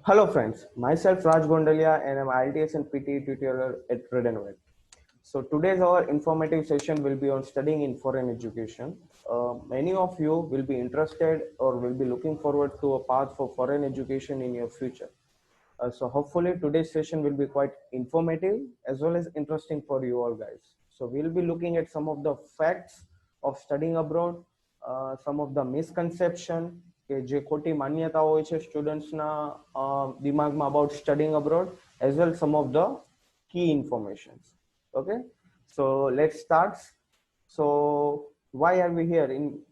Hello friends, myself Raj Gondalia and I'm IELTS and PTE tutorial at Redenwell. So today's our informative session will be on studying in foreign education. Many of you will be interested or will be looking forward to a path for foreign education in your future. So hopefully today's session will be quite informative as well as interesting for you all guys. So we'll be looking at some of the facts of studying abroad, some of the misconception કે જે ખોટી માન્યતાઓ હોય છે સ્ટુડન્ટ્સના દિમાગમાં about studying abroad as well some of the key informations. Okay, so let's start. So why are we here?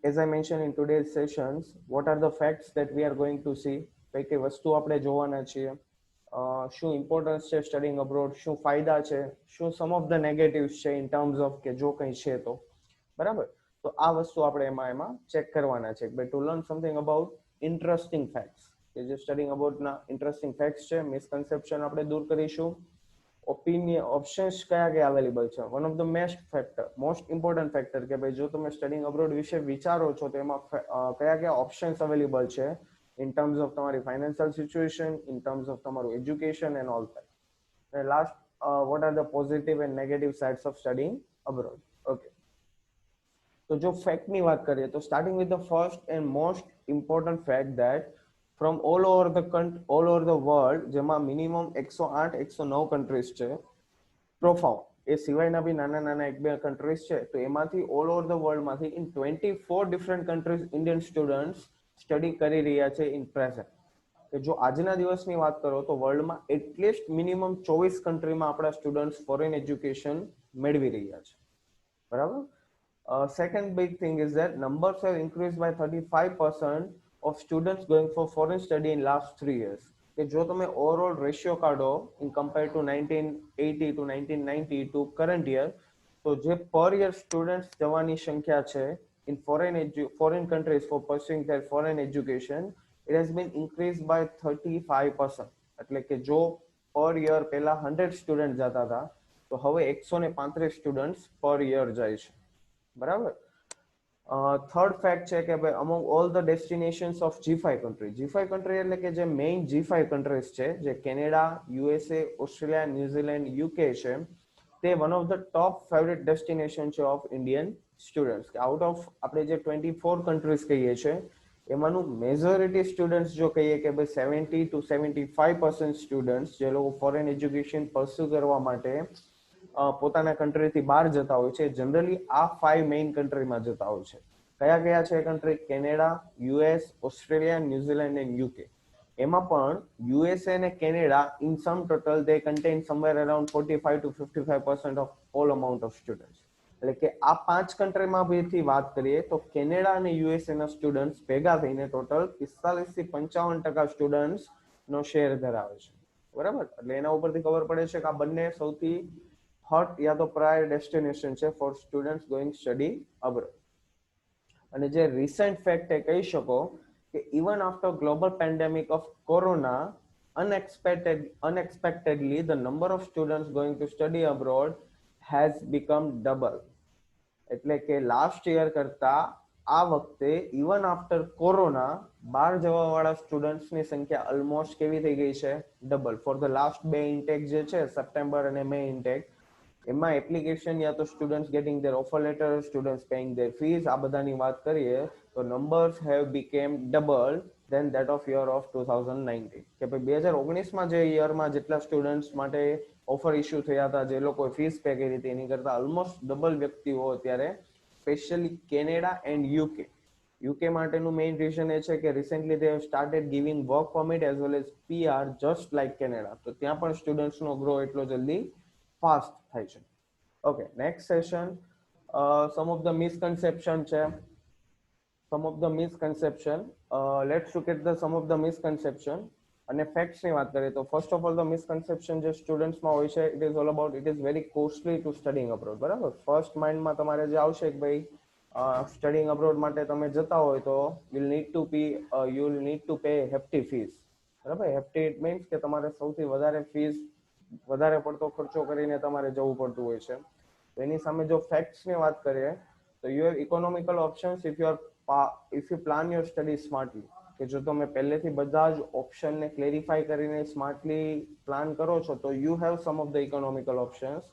As I mentioned in today's sessions, what are the facts that we are going to see? કઈ કઈ વસ્તુ આપણે જોવાના છીએ, શું importance છે studying abroad, શું ફાયદા છે, શું સમ ઓફ ધ નેગેટિવ્સ છે ઇન ટર્મ્સ ઓફ કે જો કંઈ છે તો બરાબર. તો આ વસ્તુ આપણે એમાં ચેક કરવાના છે કે to learn something about interesting facts કે જે સ્ટડીંગ અબાઉટના ઇન્ટરેસ્ટિંગ ફેક્ટ્સ છે, મિસકન્સેપ્શન આપણે દૂર કરીશું. ઓપિનિયન ઓપ્શન્સ કયા કયા અવેલેબલ છે, one of the most important factor કે ભાઈ જો તમે સ્ટડીંગ અબ્રોડ વિશે વિચારો છો તો એમાં કયા કયા ઓપ્શન્સ અવેલેબલ છે in terms of તમારી financial situation, in terms of તમારું education and all that. And last, what are the positive and negative sides of studying abroad? Okay. તો જો ફેક્ટની વાત કરીએ તો starting with the first and most important fact that from all over the world, જેમાં minimum 108 109 countries છે profound, એ સિવાયના બી નાના નાના એક બે કન્ટ્રીઝ છે, તો એમાંથી ઓલ ઓવર ધ વર્લ્ડમાંથી in 24 different countries Indian students study કરી રહ્યા છે ઇન પ્રેઝન્ટ. કે જો આજના દિવસની વાત કરો તો વર્લ્ડમાં એટલીસ્ટ મિનિમમ 24 કન્ટ્રીમાં આપણા સ્ટુડન્ટ્સ ફોરેન એજ્યુકેશન મેળવી રહ્યા છે, બરાબર. Second big thing is that numbers have increased by 35% of students going for foreign study in last 3 years. કે જો તમે ઓવરઓલ રેશિયો કાઢો in compare to 1980 to 1990 to current year, તો જે પર યર સ્ટુડન્ટ્સ જવાની સંખ્યા છે in foreign countries for pursuing their foreign education, it has been increased by 35%. એટલે કે જો પર યર પહેલા 100 સ્ટુડન્ટ જતા હતા તો હવે 135 સ્ટુડન્ટ્સ પર યર જાય છે, બરાબર. થર્ડ ફેક્ટ છે કે ભાઈ among all the destinations of G5 country, G5 country એટલે કે જે મેઇન G5 કન્ટ્રીઝ છે, જે Canada, USA, Australia, New Zealand, UK છે, તે one of the top favourite destination છે ઓફ ઇન્ડિયન સ્ટુડન્ટ્સ. કે આઉટ ઓફ આપણે જે 24 કન્ટ્રીઝ કહીએ છીએ એમાંનું મેજોરિટી સ્ટુડન્ટ્સ જો કહીએ કે ભાઈ 70 to 75% સ્ટુડન્ટ્સ જે લોકો ફોરેન એજ્યુકેશન પરસ્યુ કરવા માટે પોતાના કન્ટ્રીથી બહાર જતા હોય છે, જનરલી આ 5 મેઇન કન્ટ્રીમાં જતા હોય છે. કયા કયા છે country? Canada, US, Australia, New Zealand and UK. એમાં પણ યુએસએ અને Canada in sum total they contain somewhere around 45 to 55% of all amount of students. એટલે કે આ 5 કન્ટ્રીમાં થી વાત કરીએ તો કેનેડા અને યુએસએ ના સ્ટુડન્ટ્સ ભેગા થઈને ટોટલ 45 થી 55% સ્ટુડન્ટ્સ નો શેર ધરાવે છે, બરાબર. એટલે એના ઉપરથી ખબર પડે છે કે આ બંને સૌથી હોટ યા તો પ્રાયર ડેસ્ટિનેશન છે for students going study abroad. અને જે રિસેન્ટ ફેક્ટ એ કહી શકો કે even after global pandemic of corona, unexpectedly the number of students going to study abroad has become double. એટલે કે લાસ્ટ યર કરતા આ વખતે ઇવન આફ્ટર કોરોના બહાર જવા વાળા સ્ટુડન્ટ્સની સંખ્યા ઓલમોસ્ટ કેવી થઈ ગઈ છે? ડબલ. ફોર ધ લાસ્ટ બે ઇન્ટેક જે છે સપ્ટેમ્બર અને મે ઇન્ટેક, એમાં એપ્લિકેશન યા તો students getting their offer letter, students paying their fees, આ બધાની વાત કરીએ તો numbers have become double then that of year of 2019. કે ભાઈ 2019માં જે યરમાં જેટલા સ્ટુડન્ટ્સ માટે ઓફર ઇસ્યુ થયા હતા, જે લોકોએ ફીસ પે કરી હતી, એની કરતા ઓલમોસ્ટ ડબલ વ્યક્તિઓ અત્યારે specially Canada and UK. UK માટેનું મેઇન રીઝન એ છે કે recently they have started giving work permit as well as PR just like Canada. તો ત્યાં પણ સ્ટુડન્ટ્સનો ગ્રો એટલો જલ્દી ફાસ્ટ થાય છે. Okay, next session some of the misconception છે. Some of the misconception, let's look at the some of the misconception અને ફેક્ટ્સની વાત કરીએ તો first of all the misconception જે સ્ટુડન્ટ્સમાં હોય છે, it is all about it is very costly to studying abroad, બરાબર. ફર્સ્ટ માઇન્ડમાં તમારે જે આવશે કે ભાઈ સ્ટડીંગ અબ્રોડ માટે તમે જતા હોય તો you will need to pay hefty fees, બરાબર. હેફ્ટી ઇટ મીન્સ કે તમારે સૌથી વધારે ફીસ, વધારે પડતો ખર્ચો કરીને તમારે જવું પડતું હોય છે. એની સામે જો ફેક્ટ્સની વાત કરીએ તો you have economical options if you plan your study smartly. કે જો તમે પહેલેથી બધા જ ઓપ્શનને ક્લેરિફાઈ કરીને સ્માર્ટલી પ્લાન કરો છો તો you have sum of the economical options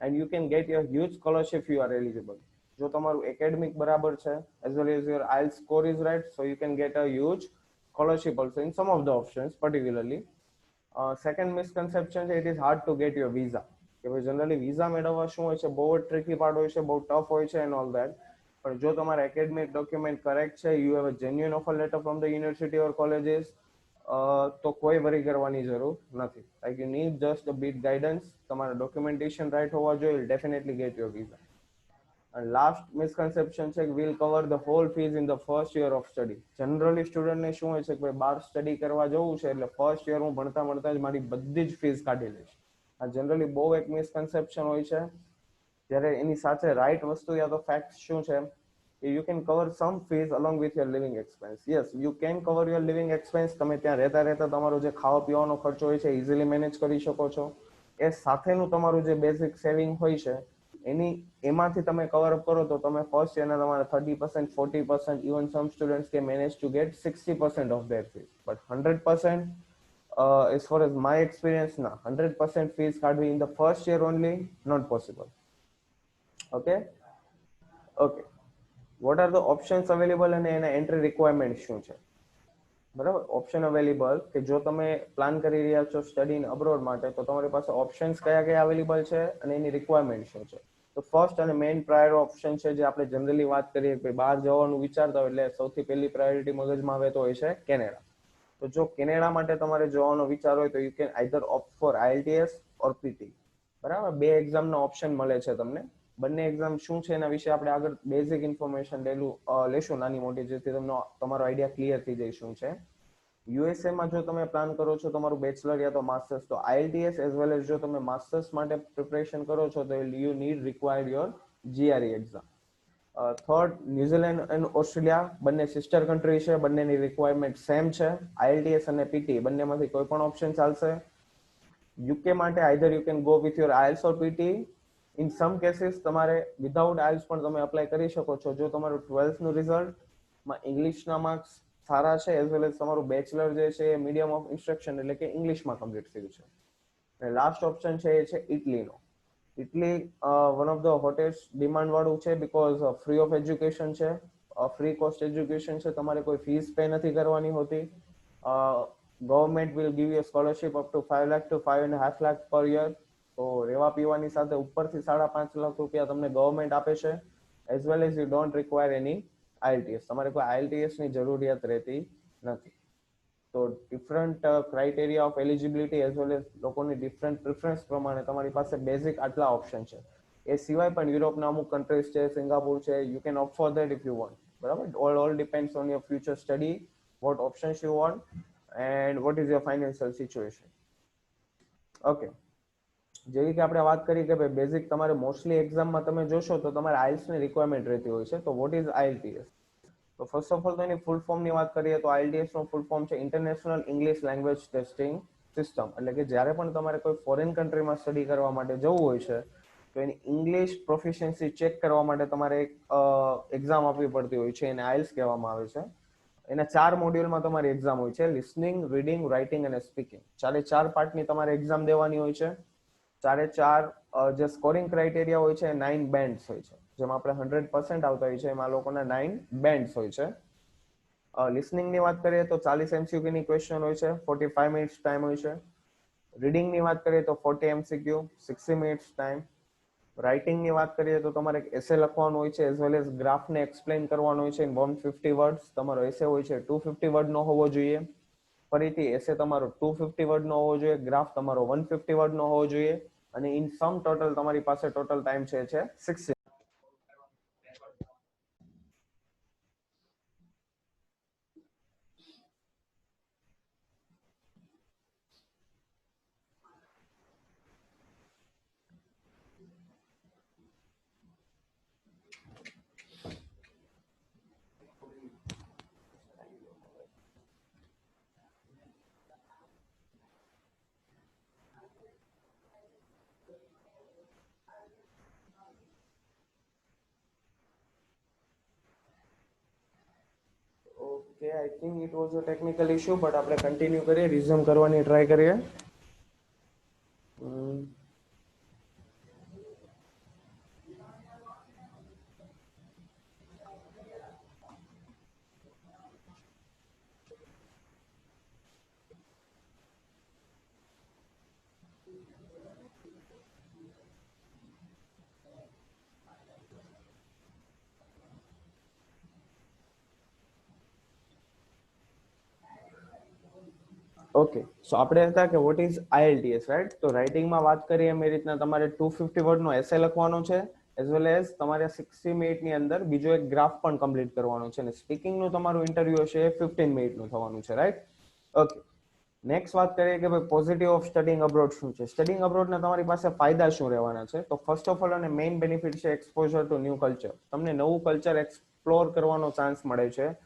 and you can get your huge scholarship you are eligible. જો તમારું એકેડમિક બરાબર છે as well as your IELTS score is right, so you can get a huge scholarship also in some of the options particularly. Second misconception છે, it is hard to get your visa. કે ભાઈ generally visa મેળવવા શું હોય છે, બહુ જ tricky part હોય છે, બહુ ટફ હોય છે એન્ડ ઓલ દેટ. પણ જો તમારા એકેડમિક ડોક્યુમેન્ટ કરેક્ટ છે, you have a genuine offer letter from the university or colleges, તો કોઈ વરી કરવાની જરૂર નથી. Like you need just a bit guidance. તમારા ડોક્યુમેન્ટેશન રાઈટ હોવા જોઈએ, definitely get your visa. And last misconception છે કે we'll cover the whole fees in the first year of study. Generally સ્ટુડન્ટને શું હોય છે કે ભાઈ બહાર સ્ટડી કરવા જવું છે એટલે ફર્સ્ટ યર હું ભણતા ભણતા જ મારી બધી જ ફીસ કાઢી લઈશ. આ જનરલી બહુ એક મિસકન્સેપ્શન હોય છે. જ્યારે એની સાથે રાઈટ વસ્તુ યા તો ફેક્ટ શું છે, you can cover some fees along with your living expense. Yes, you can cover your living expense. તમે ત્યાં રહેતા રહેતા તમારો જે ખાવા પીવાનો ખર્ચો હોય છે ઇઝીલી મેનેજ કરી શકો છો. એ સાથેનું તમારું જે બેઝિક સેવિંગ હોય છે એમાંથી તમે કવર અપ કરો તો તમે ફર્સ્ટ યરના તમારા 30%, 40%, ઇવન સમ સ્ટુડન્ટ્સ કે manage two gate 60% of their fees. But 100%, as far as my experience, ના, 100% fees કાઢવી in the first year only, not possible. Okay. What are the options available અને એના entry requirement શું છે? બરાબર, option available કે જો તમે પ્લાન કરી રહ્યા છો સ્ટડી ઇન અબ્રોડ માટે તો તમારી પાસે ઓપ્શન્સ કયા કયા અવેલેબલ છે અને એની રિક્વાયરમેન્ટ શું છે. તો ફર્સ્ટ અને મેઇન પ્રાયોર ઓપ્શન છે જે આપણે જનરલી વાત કરીએ કે બહાર જવાનું વિચારતા હોય એટલે સૌથી પહેલી પ્રાયોરિટી મગજમાં આવે તો હોય છે કેનેડા. તો જો કેનેડા માટે તમારે જવાનો વિચાર હોય તો you can either opt for IELTS or PT. બરાબર, બે એક્ઝામના ઓપ્શન મળે છે તમને. બંને એક્ઝામ શું છે એના વિશે આપણે આગળ બેઝિક ઇન્ફોર્મેશન લેશું નાની મોટી, જેથી તમને તમારો આઈડિયા ક્લિયર થઈ જાય શું છે. યુએસએ માં જો તમે પ્લાન કરો છો તમારું બેચલર યા તો માસ્ટર્સ, તો IELTS એઝ વેલ એઝ જો તમે માસ્ટર્સ માટે પ્રિપરેશન કરો છો તો you need required your GRE exam. Third, New Zealand અને ઓસ્ટ્રેલિયા બંને સિસ્ટર કન્ટ્રી છે, બંનેની રિક્વાયરમેન્ટ સેમ છે. IELTS અને PT બંનેમાંથી કોઈ પણ ઓપ્શન ચાલશે. યુકે માટે either you can go with your IELTS or PT. In sum cases તમારે વિધાઉટ IELTS પણ તમે અપ્લાય કરી શકો છો જો તમારું 12th નું રિઝલ્ટમાં ઇંગ્લિશના માર્ક્સ સારા છે એઝ વેલ એઝ તમારું બેચલર જે છે એ મીડિયમ ઓફ ઇન્સ્ટ્રક્શન એટલે કે ઇંગ્લિશમાં કમ્પ્લીટ થયું છે. અને લાસ્ટ ઓપ્શન છે એ છે ઇટલીનો. Italy one of the hottest demand વાળું છે બીકોઝ ફ્રી ઓફ એજ્યુકેશન છે, ફ્રી કોસ્ટ એજ્યુકેશન છે, તમારે કોઈ ફીસ પે નથી કરવાની હોતી. Government will give you scholarship up to 5 lakh to 5.5 lakh per year. તો રેવા પીવાની સાથે ઉપરથી 5.5 લાખ રૂપિયા તમને ગવર્મેન્ટ આપે છે. As well as you don't require any IELTS. તમારે કોઈ IELTS ની જરૂરિયાત રહેતી નથી. તો different criteria of eligibility as well as લોકોની ડિફરન્ટ પ્રિફરન્સ પ્રમાણે તમારી પાસે બેઝિક આટલા ઓપ્શન છે. એ સિવાય પણ યુરોપના અમુક કન્ટ્રીઝ છે, સિંગાપુર છે, you can opt for that if you want. બરાબર, all depends on your future study, what options you want and what is your financial situation. Okay, જેવી કે આપણે વાત કરી કે ભાઈ બેઝિક તમારે મોસ્ટલી એક્ઝામમાં તમે જોશો તો તમારે IELTS ની રિક્વાયરમેન્ટ રહેતી હોય છે. તો વોટ ઇઝ IELTS? તો ફર્સ્ટ ઓફ ઓલ તો એની ફૂલ ફોર્મની વાત કરીએ તો IELTS નું ફૂલ ફોર્મ છે international English language testing system. એટલે કે જ્યારે પણ તમારે કોઈ ફોરેન કન્ટ્રીમાં સ્ટડી કરવા માટે જવું હોય છે તો એની ઇંગ્લિશ પ્રોફિશિયન્સી ચેક કરવા માટે તમારે એક એક્ઝામ આપવી પડતી હોય છે, એને IELTS કહેવામાં આવે છે. એના 4 મોડ્યુલમાં તમારી એક્ઝામ હોય છે, લિસનિંગ, રીડિંગ, રાઇટિંગ અને સ્પીકિંગ. ચારે 4 પાર્ટની તમારે એક્ઝામ દેવાની હોય છે. ચારે 4 જે સ્કોરિંગ ક્રાઇટેરિયા હોય છે 9 બેન્ડ્સ હોય છે. જેમાં આપણે 100% આવતા હોય છે એમાં લોકોના 9 બેન્ડ્સ હોય છે. લિસનિંગની વાત કરીએ તો 40 MCQ ની ક્વેશ્ચન હોય છે, 45 મિનિટ્સ ટાઈમ હોય છે. રીડિંગની વાત કરીએ તો 40 MCQ, 60 મિનિટ્સ ટાઈમ. રાઇટિંગની વાત કરીએ તો તમારે એક એસે લખવાનું હોય છે એઝ વેલ એઝ ગ્રાફને એક્સપ્લેન કરવાનો હોય છે ઇન 150 વર્ડ્સ. તમારો એસે હોય છે 250 વર્ડનો હોવો જોઈએ. ફરીથી એસે તમારો 250 વર્ડનો હોવો જોઈએ, ગ્રાફ તમારો 150 વર્ડનો હોવો જોઈએ અને ઇન સમ ટોટલ તમારી પાસે ટોટલ ટાઈમ છે 60. Okay, I think it was a technical issue, but આપણે કન્ટિન્યુ કરીએ, રિઝ્યુમ કરવાની ટ્રાય કરીએ. ઓકે, સો આપણે હતા કે વોટ ઇઝ IELTS, રાઈટ? તો રાઇટિંગમાં વાત કરીએ એમ એ રીતના તમારે 250 વર્ડનો એસે લખવાનો છે, એઝ વેલ એઝ તમારે 60 મિનિટની અંદર બીજો એક ગ્રાફ પણ કમ્પ્લીટ કરવાનો છે, અને સ્પીકિંગનું તમારું ઇન્ટરવ્યુ હશે એ 15 મિનિટનું થવાનું છે, રાઈટ? ઓકે, નેક્સ્ટ વાત કરીએ કે ભાઈ પોઝિટિવ ઓફ સ્ટડીંગ અબ્રોડ શું છે. સ્ટડીંગ અબ્રોડના તમારી પાસે ફાયદા શું રહેવાના છે? તો ફર્સ્ટ ઓફ ઓલ અને મેઇન બેનિફિટ છે એક્સપોઝર ટુ ન્યૂ કલ્ચર. તમને નવું કલ્ચર એક્સપ્લોર કરવાનો ચાન્સ મળે છે,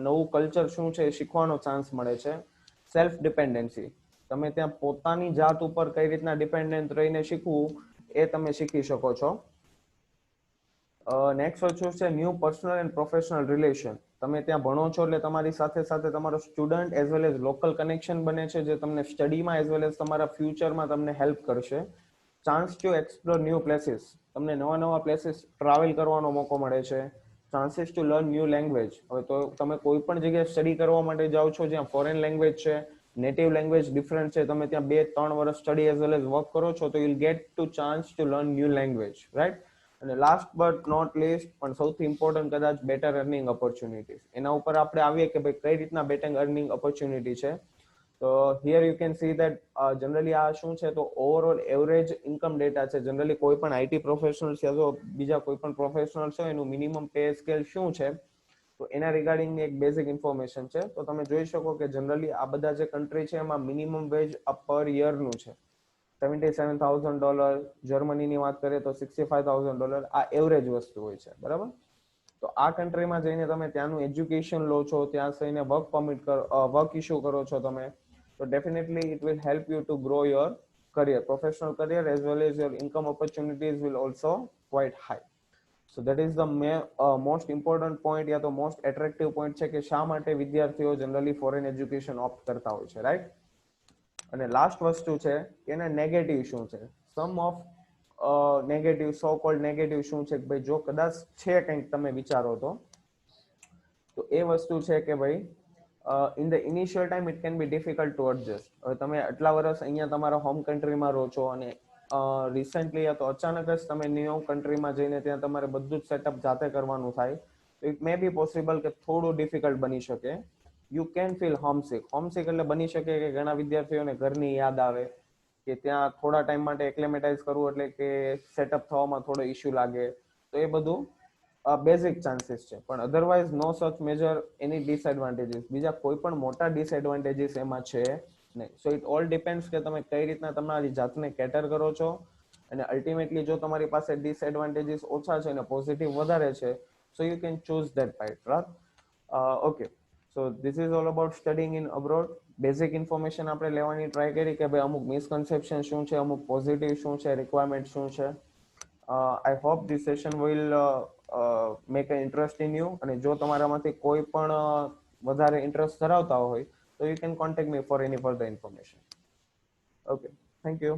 નવું કલ્ચર શું છે એ શીખવાનો ચાન્સ મળે છે. સેલ્ફ ડિપેન્ડન્સી, તમે ત્યાં પોતાની જાત ઉપર કઈ રીતના ડિપેન્ડન્ટ રહીને શીખવું એ તમે શીખી શકો છો. નેક્સ્ટ વસ્તુ છે new personal and professional relation. તમે ત્યાં ભણો છો એટલે તમારી સાથે સાથે તમારો student as well as local connection બને છે, જે તમને સ્ટડીમાં એઝ વેલ એઝ તમારા ફ્યુચરમાં તમને હેલ્પ કરશે. Chance to explore new places, તમને નવા નવા પ્લેસીસ ટ્રાવેલ કરવાનો મોકો મળે છે. Chances two learn new language, હવે તો તમે કોઈ પણ જગ્યાએ સ્ટડી કરવા માટે જાઓ છો જ્યાં ફોરેન લેંગ્વેજ છે, નેટિવ લેંગ્વેજ ડિફરન્ટ છે, તમે ત્યાં 2-3 વર્ષ study as well as work કરો છો, તો you'll get to chance to learn new language, right? અને લાસ્ટ બટ નોટ લીસ્ટ, પણ સૌથી ઇમ્પોર્ટન્ટ કદાચ બેટર અર્નિંગ ઓપોર્ચ્યુનિટીઝ. એના ઉપર આપણે આવીએ કે ભાઈ કઈ રીતના બેટર અર્નિંગ ઓપોર્ચ્યુનિટી છે. તો here you can see that generally આ શું છે, તો ઓવરઓલ એવરેજ ઇન્કમ ડેટા છે. જનરલી કોઈ પણ આઈટી પ્રોફેશનલ્સ યા તો બીજા કોઈ પણ પ્રોફેશનલ્સ હોય એનું મિનિમમ પે સ્કેલ શું છે, તો એના રિગાર્ડિંગની એક બેઝિક ઇન્ફોર્મેશન છે. તો તમે જોઈ શકો કે જનરલી આ બધા જે કન્ટ્રી છે એમાં મિનિમમ વેજ પર યરનું છે $77,000. જર્મનીની વાત કરીએ તો $65,000. આ એવરેજ વસ્તુ હોય છે, બરાબર? તો આ કન્ટ્રીમાં જઈને તમે ત્યાંનું એજ્યુકેશન લો છો, ત્યાં જઈને વર્ક ઇશ્યુ કરો છો તમે, તો definitely it will help you two grow your career, professional career, as well as your income opportunities will also quite high. So that is the most important point યા તો most attractive point છે કે શા માટે વિદ્યાર્થીઓ generally foreign education opt કરતા હોય છે, right? અને લાસ્ટ વસ્તુ છે કે એના નેગેટિવ શું છે. Some of negative, so called negative શું છે કે ભાઈ જો કદાચ છે કંઈક તમે વિચારો તો એ વસ્તુ છે કે ભાઈ in the initial time it can be difficult to adjust. હવે તમે આટલા વર્ષ અહીંયા તમારા હોમ કન્ટ્રીમાં રહો છો અને રિસેન્ટલી યા તો અચાનક જ તમે ન્યુ કન્ટ્રીમાં જઈને ત્યાં તમારે બધું જ સેટઅપ જાતે કરવાનું થાય, તો ઇટ મે બી પોસિબલ કે થોડું ડિફિકલ્ટ બની શકે. You can feel homesick. Homesick એટલે બની શકે કે ઘણા વિદ્યાર્થીઓને ઘરની યાદ આવે, કે ત્યાં થોડા ટાઈમ માટે એક્લેમેટાઇઝ કરવું એટલે કે સેટઅપ થવામાં થોડો ઇશ્યુ લાગે, તો એ બધું બેઝિક ચાન્સીસ છે. પણ અધરવાઇઝ નો સચ મેજર એની ડિસએડવાન્ટેજીસ, બીજા કોઈ પણ મોટા ડિસએડવાન્ટેજીસ એમાં છે નહીં. સો ઇટ ઓલ ડિપેન્ડ્સ કે તમે કઈ રીતના તમારી જાતને કેટર કરો છો, અને અલ્ટિમેટલી જો તમારી પાસે ડિસએડવાન્ટેજીસ ઓછા છે અને પોઝિટિવ વધારે છે, so you can choose that part, right? Okay, so this is all about studying in abroad. Basic information આપણે લેવાની ટ્રાય કરી કે ભાઈ અમુક મિસકન્સેપ્શન શું છે, અમુક પોઝિટિવ શું છે, રિક્વાયરમેન્ટ શું છે. I hope this session will make a interest in you. અને જો તમારામાંથી કોઈ પણ વધારે ઇન્ટરેસ્ટ ધરાવતા હોય તો you can contact me for any further information. Okay, thank you.